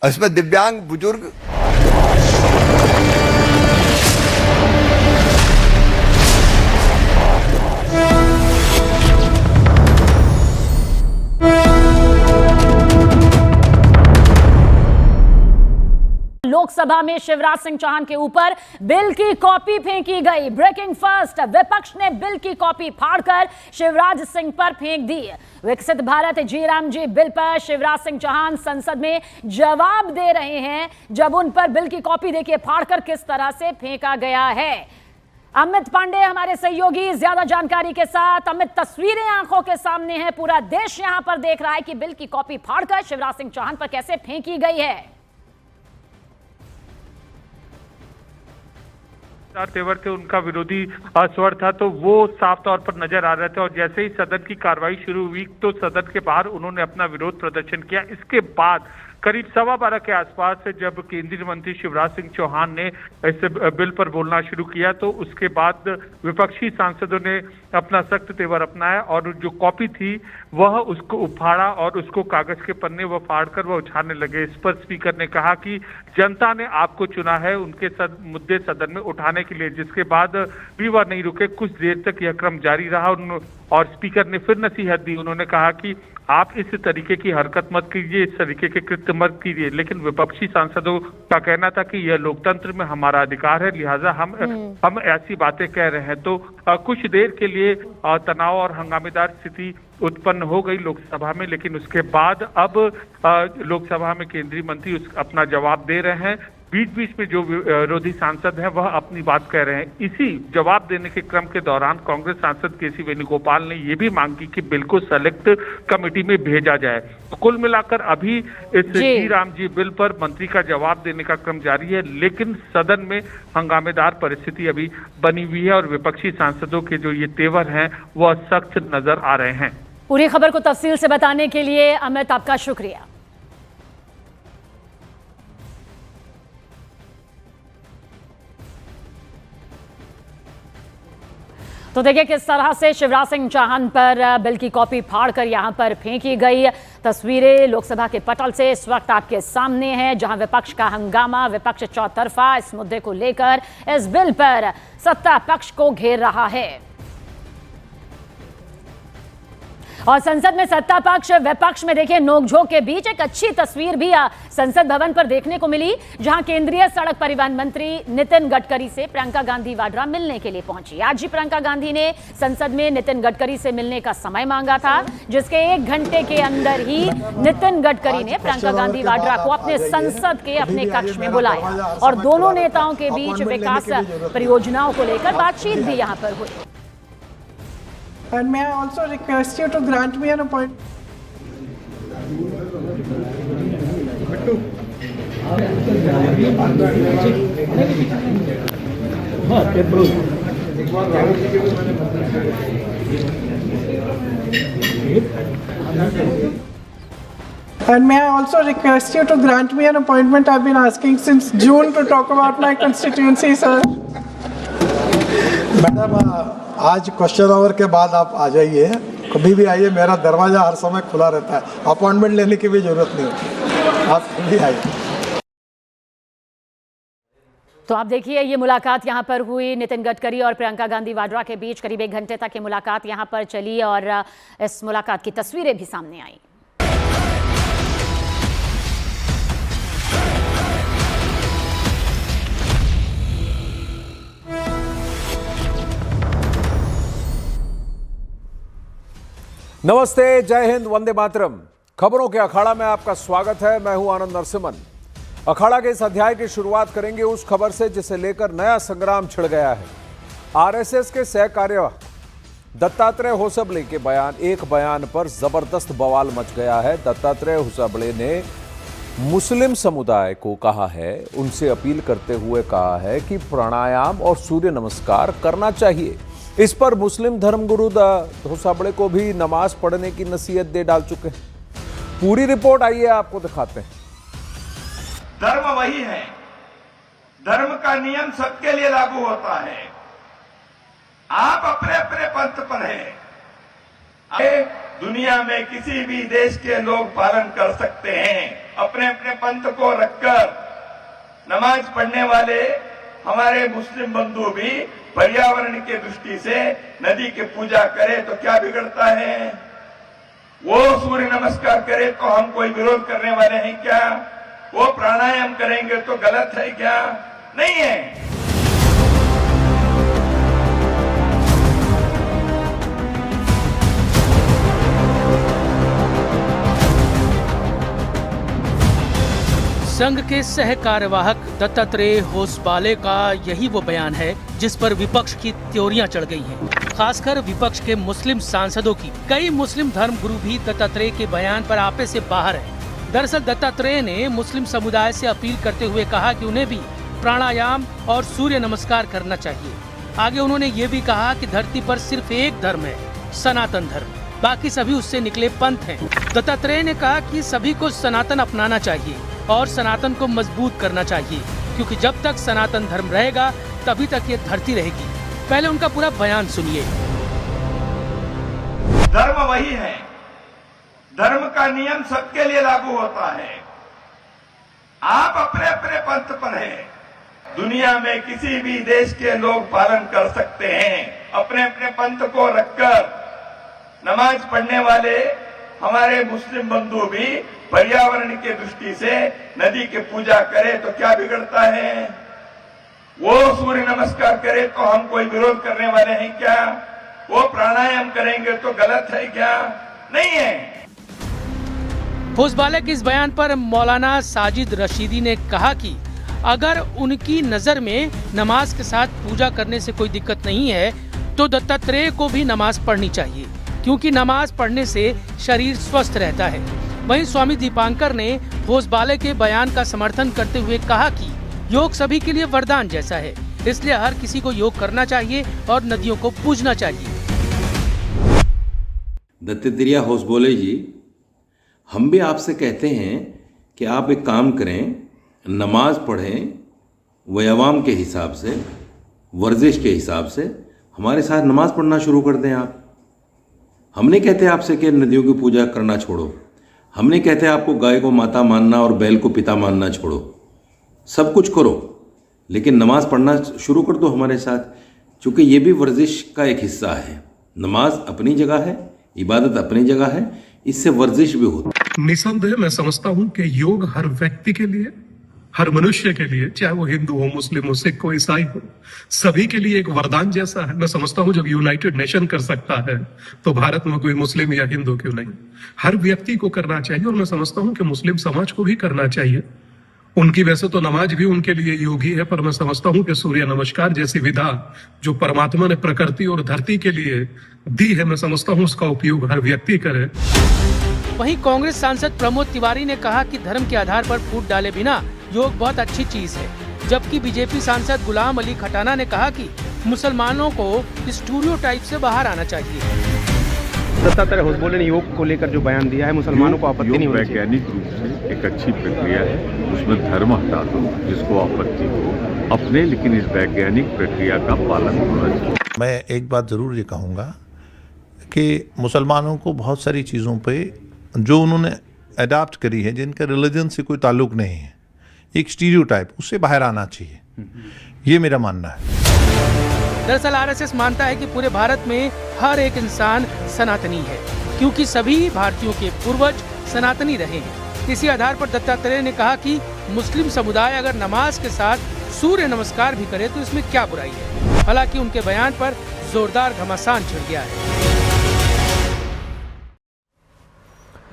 इसमें दिव्यांग बुजुर्ग लोकसभा में शिवराज सिंह चौहान के ऊपर बिल की कॉपी फेंकी गई। ब्रेकिंग फर्स्ट, विपक्ष ने बिल की कॉपी फाड़कर शिवराज सिंह पर फेंक दी। विकसित भारत जी राम जी बिल पर शिवराज सिंह चौहान संसद में जवाब दे रहे हैं, जब उन पर बिल की कॉपी देखिए फाड़कर किस तरह से फेंका गया है। अमित पांडे हमारे सहयोगी ज्यादा जानकारी के साथ। अमित, तस्वीरें आंखों के सामने हैं, पूरा देश यहां पर देख रहा है कि बिल की कॉपी फाड़कर शिवराज सिंह चौहान पर कैसे फेंकी गई है। तेवर थे, उनका विरोधी स्वर था, तो वो साफ तौर पर नजर आ रहे थे। और जैसे ही सदन की कार्रवाई शुरू हुई तो सदन के बाहर उन्होंने अपना विरोध प्रदर्शन किया। इसके बाद करीब 12:15 के आसपास जब केंद्रीय मंत्री शिवराज सिंह चौहान ने इस बिल पर बोलना शुरू किया तो उसके बाद विपक्षी सांसदों ने अपना सख्त तेवर अपनाया और जो कॉपी थी वह उसको उफाड़ा और उसको कागज के पन्ने वह फाड़कर वह उछालने लगे। इस पर स्पीकर ने कहा कि जनता ने आपको चुना है उनके मुद्दे सदन में उठाने के लिए, जिसके बाद भी वह नहीं रुके। कुछ देर तक यह क्रम जारी रहा और स्पीकर ने फिर नसीहत दी। उन्होंने कहा कि आप इस तरीके की हरकत मत कीजिए, इस तरीके के कृत्य मत कीजिए। लेकिन विपक्षी सांसदों का कहना था कि यह लोकतंत्र में हमारा अधिकार है, लिहाजा हम ऐसी बातें कह रहे हैं। तो कुछ देर के लिए तनाव और हंगामेदार स्थिति उत्पन्न हो गई लोकसभा में, लेकिन उसके बाद अब लोकसभा में केंद्रीय मंत्री अपना जवाब दे रहे हैं। बीच बीच में जो विरोधी सांसद हैं वह अपनी बात कह रहे हैं। इसी जवाब देने के क्रम के दौरान कांग्रेस सांसद केसी वेणुगोपाल ने यह भी मांग की कि बिल को सेलेक्ट कमेटी में भेजा जाए। तो कुल मिलाकर अभी इस जी राम जी बिल पर मंत्री का जवाब देने का क्रम जारी है, लेकिन सदन में हंगामेदार परिस्थिति अभी बनी हुई है और विपक्षी सांसदों के जो ये तेवर हैं वह सख्त नजर आ रहे हैं। पूरी खबर को तफसील से बताने के लिए अमित, आपका शुक्रिया। तो देखिए किस तरह से शिवराज सिंह चौहान पर बिल की कॉपी फाड़कर यहां पर फेंकी गई। तस्वीरें लोकसभा के पटल से इस वक्त आपके सामने हैं, जहां विपक्ष का हंगामा, विपक्ष चौतरफा इस मुद्दे को लेकर इस बिल पर सत्ता पक्ष को घेर रहा है। और संसद में सत्ता पक्ष विपक्ष में देखिए नोकझोंक के बीच एक अच्छी तस्वीर भी संसद भवन पर देखने को मिली, जहां केंद्रीय सड़क परिवहन मंत्री नितिन गडकरी से प्रियंका गांधी वाड्रा मिलने के लिए पहुंची। आज ही प्रियंका गांधी ने संसद में नितिन गडकरी से मिलने का समय मांगा था, जिसके 1 घंटे के अंदर ही नितिन गडकरी ने प्रियंका गांधी वाड्रा को अपने संसद के अपने कक्ष में बुलाया और दोनों नेताओं के बीच विकास परियोजनाओं को लेकर बातचीत भी यहां पर हुई। And may I also request you to grant me an appointment? And may I also request you to grant me an appointment? I've been asking since June to talk about my constituency, sir. Madam, आज question our के बाद आप आ जाइए, कभी भी आइए, मेरा दरवाजा हर समय खुला रहता है। अपॉइंटमेंट लेने की भी जरूरत नहीं होती, आप कभी आइए। तो आप देखिए ये मुलाकात यहां पर हुई नितिन गडकरी और प्रियंका गांधी वाड्रा के बीच। करीब 1 घंटे तक ये मुलाकात यहां पर चली और इस मुलाकात की तस्वीरें भी सामने आई। नमस्ते, जय हिंद, वंदे मातरम। खबरों के अखाड़ा में आपका स्वागत है। मैं हूं आनंद नरसिम्हन। अखाड़ा के इस अध्याय की शुरुआत करेंगे उस खबर से जिसे लेकर नया संग्राम छिड़ गया है। आरएसएस के सहकार्यवाह दत्तात्रेय होसबले के एक बयान पर जबरदस्त बवाल मच गया है। दत्तात्रेय होसबले ने मुस्लिम समुदाय को कहा है, उनसे अपील करते हुए कहा है कि प्राणायाम और सूर्य नमस्कार करना चाहिए। इस पर मुस्लिम धर्मगुरु होसबले को भी नमाज पढ़ने की नसीहत दे डाल चुके हैं। पूरी रिपोर्ट आइए आपको दिखाते हैं। धर्म वही है, धर्म का नियम सबके लिए लागू होता है। आप अपने अपने पंथ पर हैं, दुनिया में किसी भी देश के लोग पालन कर सकते हैं। अपने अपने पंथ को रखकर नमाज पढ़ने वाले हमारे मुस्लिम बंधु भी पर्यावरण की दृष्टि से नदी की पूजा करे तो क्या बिगड़ता है? वो सूर्य नमस्कार करे तो हम कोई विरोध करने वाले हैं क्या? वो प्राणायाम करेंगे तो गलत है क्या? नहीं है। संघ के सह कार्यवाहक दत्तात्रेय होसबाले का यही वो बयान है जिस पर विपक्ष की त्योरियां चढ़ गई हैं। खासकर विपक्ष के मुस्लिम सांसदों की। कई मुस्लिम धर्म गुरु भी दत्तात्रेय के बयान पर आपे से बाहर हैं। दरअसल दत्तात्रेय ने मुस्लिम समुदाय से अपील करते हुए कहा कि उन्हें भी प्राणायाम और सूर्य नमस्कार करना चाहिए। आगे उन्होंने ये भी कहा कि धरती पर सिर्फ एक धर्म है, सनातन धर्म, बाकी सभी उससे निकले पंथ हैं। दत्तात्रेय ने कहा कि सभी को सनातन अपनाना चाहिए और सनातन को मजबूत करना चाहिए, क्योंकि जब तक सनातन धर्म रहेगा तभी तक ये धरती रहेगी। पहले उनका पूरा बयान सुनिए। धर्म वही है, धर्म का नियम सबके लिए लागू होता है। आप अपने अपने पंथ पर हैं, दुनिया में किसी भी देश के लोग पालन कर सकते हैं। अपने अपने पंथ को रखकर नमाज पढ़ने वाले हमारे मुस्लिम बंधु भी पर्यावरण की दृष्टि से नदी की पूजा करे तो क्या बिगड़ता है? वो सूर्य नमस्कार करे तो हम कोई विरोध करने वाले हैं क्या? वो प्राणायाम करेंगे तो गलत है क्या? नहीं है। होसबाले के इस बयान पर मौलाना साजिद रशीदी ने कहा कि अगर उनकी नजर में नमाज के साथ पूजा करने से कोई दिक्कत नहीं है तो दत्तात्रेय को भी नमाज पढ़नी चाहिए, क्योंकि नमाज पढ़ने से शरीर स्वस्थ रहता है। वहीं स्वामी दीपांकर ने होसबाले के बयान का समर्थन करते हुए कहा कि योग सभी के लिए वरदान जैसा है, इसलिए हर किसी को योग करना चाहिए और नदियों को पूजना चाहिए। दत्तात्रेय होसबाले जी, हम भी आपसे कहते हैं कि आप एक काम करें, नमाज पढ़ें, व्यायाम के हिसाब से, वर्जिश के हिसाब से हमारे साथ नमाज पढ़ना शुरू कर दें आप। हम नहीं कहते आपसे कि नदियों की पूजा करना छोड़ो, हम नहीं कहते आपको गाय को माता मानना और बैल को पिता मानना छोड़ो, सब कुछ करो, लेकिन नमाज पढ़ना शुरू कर दो हमारे साथ, क्योंकि ये भी वर्जिश का एक हिस्सा है। नमाज अपनी जगह है, इबादत अपनी जगह है, इससे वर्जिश भी होती है। निसंदेह मैं समझता हूं कि योग हर व्यक्ति के लिए, हर मनुष्य के लिए, चाहे वो हिंदू हो, मुस्लिम हो, सिख हो, ईसाई हो, सभी के लिए एक वरदान जैसा है। मैं समझता हूं जब यूनाइटेड नेशन कर सकता है तो भारत में कोई मुस्लिम या हिंदू क्यों नहीं। हर व्यक्ति को करना चाहिए और मैं समझता हूं कि मुस्लिम समाज को भी करना चाहिए। उनकी वैसे तो नमाज भी उनके लिए योगी है, पर मैं समझता हूं कि सूर्य नमस्कार जैसी विधा जो परमात्मा ने प्रकृति और धरती के लिए दी है, मैं समझता हूं उसका उपयोग हर व्यक्ति करे। वहीं कांग्रेस सांसद प्रमोद तिवारी ने कहा कि धर्म के आधार पर फूट डाले बिना योग बहुत अच्छी चीज है, जबकि बीजेपी सांसद गुलाम अली खटाना ने कहा कि मुसलमानों को स्टीरियोटाइप से बाहर आना चाहिए। दत्तात्रेय होसबाले ने योग को लेकर जो बयान दिया है, मुसलमानों को आपत्ति नहीं होनी चाहिए। वैज्ञानिक रूप से एक अच्छी प्रक्रिया है, उसमें धर्म हटा दो जिसको आपत्ति हो अपने, लेकिन इस वैज्ञानिक प्रक्रिया का पालन होना चाहिए। मैं एक बात जरूर ये कहूँगा कि मुसलमानों को बहुत सारी चीज़ों पे जो उन्होंने अडॉप्ट करी है, जिनका रिलीजन से कोई ताल्लुक नहीं है, एक स्टीरियोटाइप, उससे बाहर आना चाहिए, ये मेरा मानना है। दरअसल आरएसएस मानता है कि पूरे भारत में हर एक इंसान सनातनी है, क्योंकि सभी भारतीयों के पूर्वज सनातनी रहे हैं। इसी आधार पर दत्तात्रेय ने कहा कि मुस्लिम समुदाय अगर नमाज के साथ सूर्य नमस्कार भी करे तो इसमें क्या बुराई है। हालांकि उनके बयान पर जोरदार घमासान छिड़ गया है।